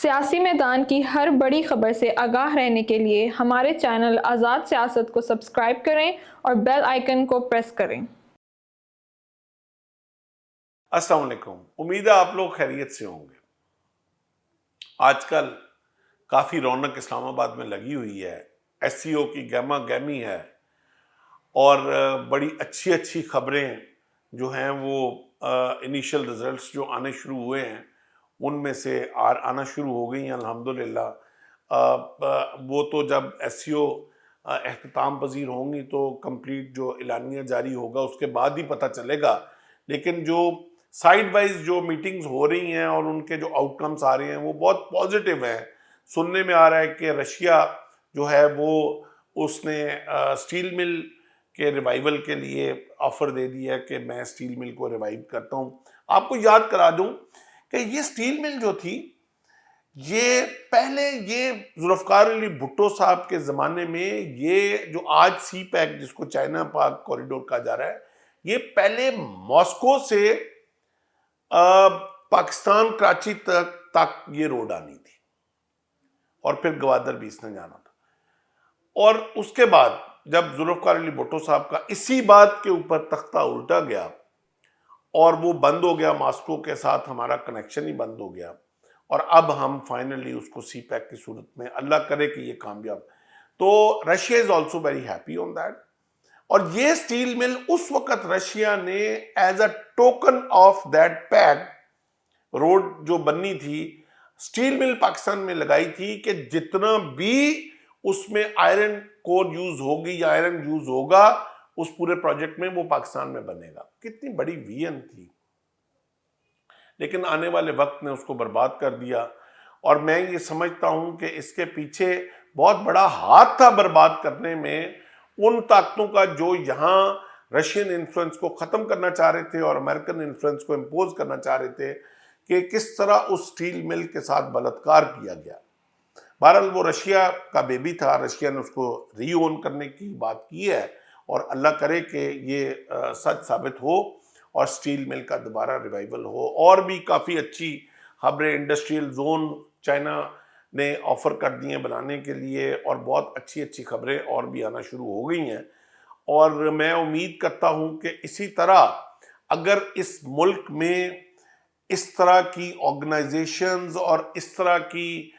سیاسی میدان کی ہر بڑی خبر سے آگاہ رہنے کے لیے ہمارے چینل آزاد سیاست کو سبسکرائب کریں اور بیل آئیکن کو پریس کریں۔ السلام علیکم، امید ہے آپ لوگ خیریت سے ہوں گے۔ آج کل کافی رونق اسلام آباد میں لگی ہوئی ہے، ایس سی او کی گہما گہمی ہے اور بڑی اچھی اچھی خبریں جو ہیں وہ انیشل ریزلٹس جو آنے شروع ہوئے ہیں ان میں سے آنا شروع ہو گئی ہیں الحمدللہ۔ وہ تو جب ایس سی او اختتام پذیر ہوں گی تو کمپلیٹ جو اعلانیہ جاری ہوگا اس کے بعد ہی پتہ چلے گا، لیکن جو سائیڈ وائز جو میٹنگز ہو رہی ہیں اور ان کے جو آؤٹ کمز آ رہے ہیں وہ بہت پازیٹیو ہیں۔ سننے میں آ رہا ہے کہ رشیا جو ہے وہ اس نے سٹیل مل کے ریوائیول کے لیے آفر دے دیا کہ میں سٹیل مل کو ریوائیو کرتا ہوں۔ آپ کو یاد کرا دوں کہ یہ سٹیل مل جو تھی یہ پہلے یہ ذوالفقار علی بھٹو صاحب کے زمانے میں یہ جو آج سی پیک جس کو چائنا پاک کوریڈور کہا جا رہا ہے، یہ پہلے ماسکو سے پاکستان کراچی تک یہ روڈ آنی تھی اور پھر گوادر بھی اس نے جانا تھا۔ اور اس کے بعد جب ذوالفقار علی بھٹو صاحب کا اسی بات کے اوپر تختہ الٹا گیا اور وہ بند ہو گیا، ماسکو کے ساتھ ہمارا کنیکشن ہی بند ہو گیا، اور اب ہم فائنلی اس کو سی پیک کی صورت میں اللہ کرے کہ یہ کامیاب، تو Russia is also very happy on that. اور یہ سٹیل مل اس وقت رشیا نے as a token of that پیک روڈ جو بننی تھی سٹیل مل پاکستان میں لگائی تھی کہ جتنا بھی اس میں آئرن کور یوز ہوگی یا آئرن یوز ہوگا اس پورے پروجیکٹ میں وہ پاکستان میں بنے گا۔ کتنی بڑی ویژن تھی، لیکن آنے والے وقت نے اس کو برباد کر دیا، اور میں یہ سمجھتا ہوں کہ اس کے پیچھے بہت بڑا ہاتھ تھا برباد کرنے میں ان طاقتوں کا جو یہاں رشین انفلوئنس کو ختم کرنا چاہ رہے تھے اور امریکن انفلوئنس کو امپوز کرنا چاہ رہے تھے، کہ کس طرح اس سٹیل مل کے ساتھ بلاత్కాر کیا گیا۔ بہرحال وہ رشیا کا بیبی تھا، رشیا نے اس کو ری اون کرنے کی بات کی ہے، اور اللہ کرے کہ یہ سچ ثابت ہو اور سٹیل مل کا دوبارہ ریوائیول ہو۔ اور بھی کافی اچھی خبریں، انڈسٹریل زون چائنا نے آفر کر دی ہیں بنانے کے لیے، اور بہت اچھی اچھی خبریں اور بھی آنا شروع ہو گئی ہیں، اور میں امید کرتا ہوں کہ اسی طرح اگر اس ملک میں اس طرح کی آرگنائزیشنز اور اس طرح کی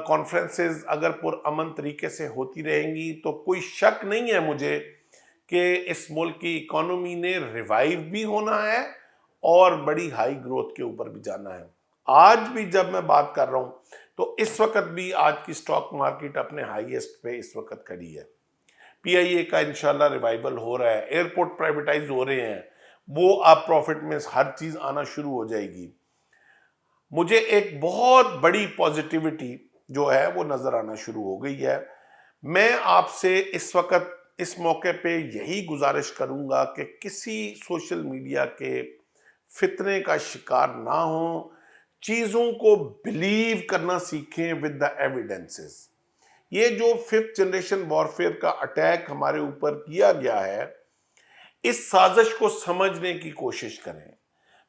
کانفرنسز اگر پرامن طریقے سے ہوتی رہیں گی تو کوئی شک نہیں ہے مجھے کہ اس ملک کی اکانومی نے ریوائیو بھی ہونا ہے اور بڑی ہائی گروتھ کے اوپر بھی جانا ہے۔ آج بھی جب میں بات کر رہا ہوں تو اس وقت بھی آج کی سٹاک مارکیٹ اپنے ہائیسٹ پہ اس وقت کھڑی ہے۔ پی آئی اے کا انشاءاللہ ریوائیول ہو رہا ہے، ایئرپورٹ پرائیویٹائز ہو رہے ہیں، وہ آپ پروفٹ میں ہر چیز آنا شروع ہو جائے گی۔ مجھے ایک بہت بڑی پازیٹیوٹی جو ہے وہ نظر آنا شروع ہو گئی ہے۔ میں آپ سے اس وقت اس موقع پہ یہی گزارش کروں گا کہ کسی سوشل میڈیا کے فتنے کا شکار نہ ہوں، چیزوں کو بلیو کرنا سیکھیں ود دا ایویڈنسز۔ یہ جو 5th جنریشن وارفیئر کا اٹیک ہمارے اوپر کیا گیا ہے، اس سازش کو سمجھنے کی کوشش کریں۔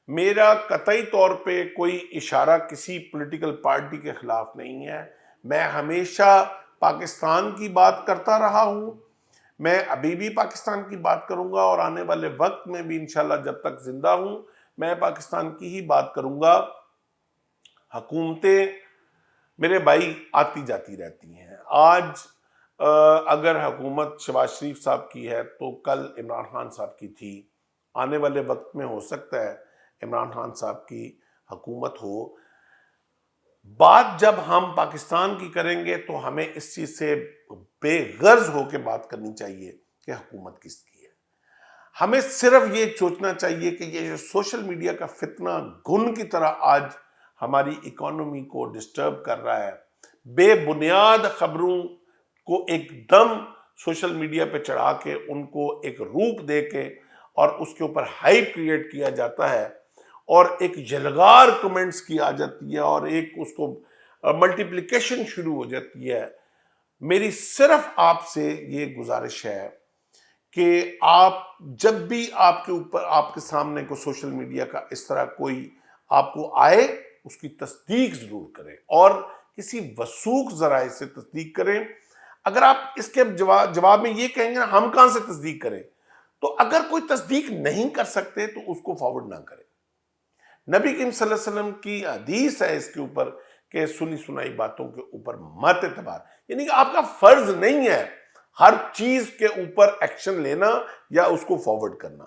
میرا قطعی طور پہ کوئی اشارہ کسی پولیٹیکل پارٹی کے خلاف نہیں ہے، میں ہمیشہ پاکستان کی بات کرتا رہا ہوں، میں ابھی بھی پاکستان کی بات کروں گا، اور آنے والے وقت میں بھی انشاءاللہ جب تک زندہ ہوں میں پاکستان کی ہی بات کروں گا۔ حکومتیں میرے بھائی آتی جاتی رہتی ہیں، آج اگر حکومت شہباز شریف صاحب کی ہے تو کل عمران خان صاحب کی تھی، آنے والے وقت میں ہو سکتا ہے عمران خان صاحب کی حکومت ہو۔ بات جب ہم پاکستان کی کریں گے تو ہمیں اس چیز سے بے غرض ہو کے بات کرنی چاہیے کہ حکومت کس کی ہے۔ ہمیں صرف یہ سوچنا چاہیے کہ یہ جو سوشل میڈیا کا فتنہ گن کی طرح آج ہماری اکانومی کو ڈسٹرب کر رہا ہے، بے بنیاد خبروں کو ایک دم سوشل میڈیا پہ چڑھا کے ان کو ایک روپ دے کے اور اس کے اوپر ہائپ کریٹ کیا جاتا ہے، اور ایک یلغار کمنٹس کی آ جاتی ہے، اور ایک اس کو ملٹیپلیکیشن شروع ہو جاتی ہے۔ میری صرف آپ سے یہ گزارش ہے کہ آپ جب بھی آپ کے اوپر آپ کے سامنے کو سوشل میڈیا کا اس طرح کوئی آپ کو آئے اس کی تصدیق ضرور کریں اور کسی وثوق ذرائع سے تصدیق کریں. اگر آپ اس کے جواب میں یہ کہیں گے ہم کہاں سے تصدیق کریں، تو اگر کوئی تصدیق نہیں کر سکتے تو اس کو فارورڈ نہ کریں. نبی کریم صلی اللہ علیہ وسلم کی حدیث ہے اس کے اوپر کہ سنی سنائی باتوں کے اوپر مت اعتبار، یعنی کہ آپ کا فرض نہیں ہے ہر چیز کے اوپر ایکشن لینا یا اس کو فارورڈ کرنا.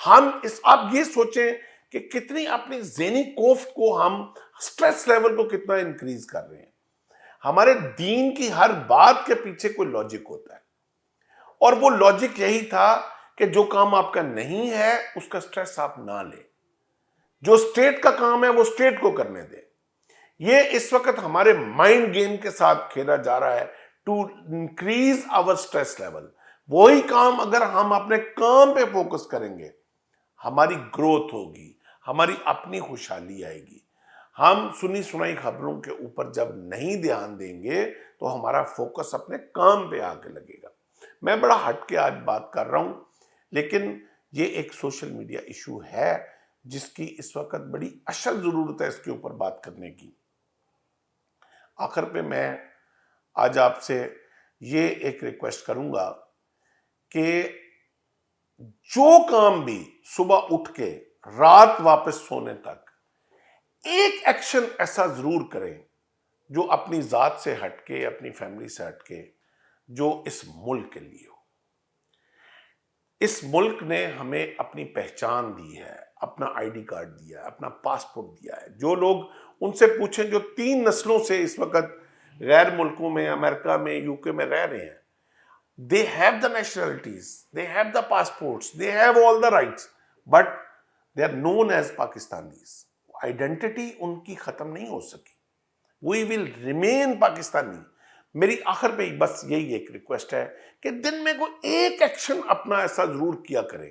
آپ یہ سوچیں کہ کتنی اپنی ذہنی کوفت کو ہم سٹریس لیول کو کتنا انکریز کر رہے ہیں. ہمارے دین کی ہر بات کے پیچھے کوئی لاجک ہوتا ہے، اور وہ لاجک یہی تھا کہ جو کام آپ کا نہیں ہے اس کا سٹریس آپ نہ لیں، جو اسٹیٹ کا کام ہے وہ اسٹیٹ کو کرنے دیں. یہ اس وقت ہمارے مائنڈ گیم کے ساتھ کھیلا جا رہا ہے to increase our stress level. وہی کام اگر ہم اپنے کام پہ فوکس کریں گے ہماری گروتھ ہوگی، ہماری اپنی خوشحالی آئے گی. ہم سنی سنائی خبروں کے اوپر جب نہیں دھیان دیں گے تو ہمارا فوکس اپنے کام پہ آ کے لگے گا. میں بڑا ہٹ کے آج بات کر رہا ہوں، لیکن یہ ایک سوشل میڈیا ایشو ہے جس کی اس وقت بڑی اشد ضرورت ہے اس کے اوپر بات کرنے کی. آخر پہ میں آج آپ سے یہ ایک ریکویسٹ کروں گا کہ جو کام بھی صبح اٹھ کے رات واپس سونے تک ایک ایکشن ایسا ضرور کریں جو اپنی ذات سے ہٹ کے، اپنی فیملی سے ہٹ کے، جو اس ملک کے لیے ہو. اس ملک نے ہمیں اپنی پہچان دی ہے، اپنا آئی ڈی کارڈ دیا ہے، اپنا پاسپورٹ دیا ہے. جو لوگ ان سے پوچھیں جو 3 نسلوں سے اس وقت غیر ملکوں میں، امریکہ میں، یو کے میں رہ رہے ہیں، they have the nationalities, they have the passports, they have all the rights, but they are known as Pakistanis. Identity ان کی ختم نہیں ہو سکی. We will remain Pakistani. میری آخر پہ بس یہی ایک ریکویسٹ ہے کہ دن میں کوئی ایک ایکشن اپنا ایسا ضرور کیا کریں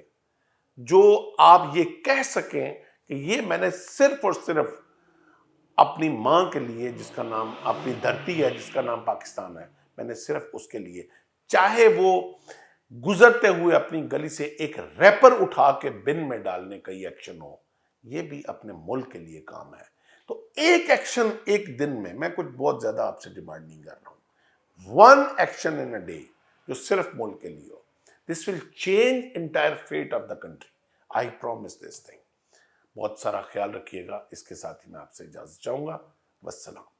جو آپ یہ کہہ سکیں کہ یہ میں نے صرف اور صرف اپنی ماں کے لیے، جس کا نام اپنی دھرتی ہے، جس کا نام پاکستان ہے، میں نے صرف اس کے لیے، چاہے وہ گزرتے ہوئے اپنی گلی سے ایک ریپر اٹھا کے بن میں ڈالنے کا یہ ایکشن ہو، یہ بھی اپنے ملک کے لیے کام ہے. تو ایک ایکشن ایک دن میں کچھ بہت زیادہ آپ سے ڈیمانڈ نہیں کر رہا ہوں. 1 ایکشن ان اے ڈے جو صرف ملک کے لیے ہو. This will change entire fate of the country. I promise this thing. بہت سارا خیال رکھیے گا. اس کے ساتھ ہی میں آپ سے اجازت چاہوں گا. والسلام.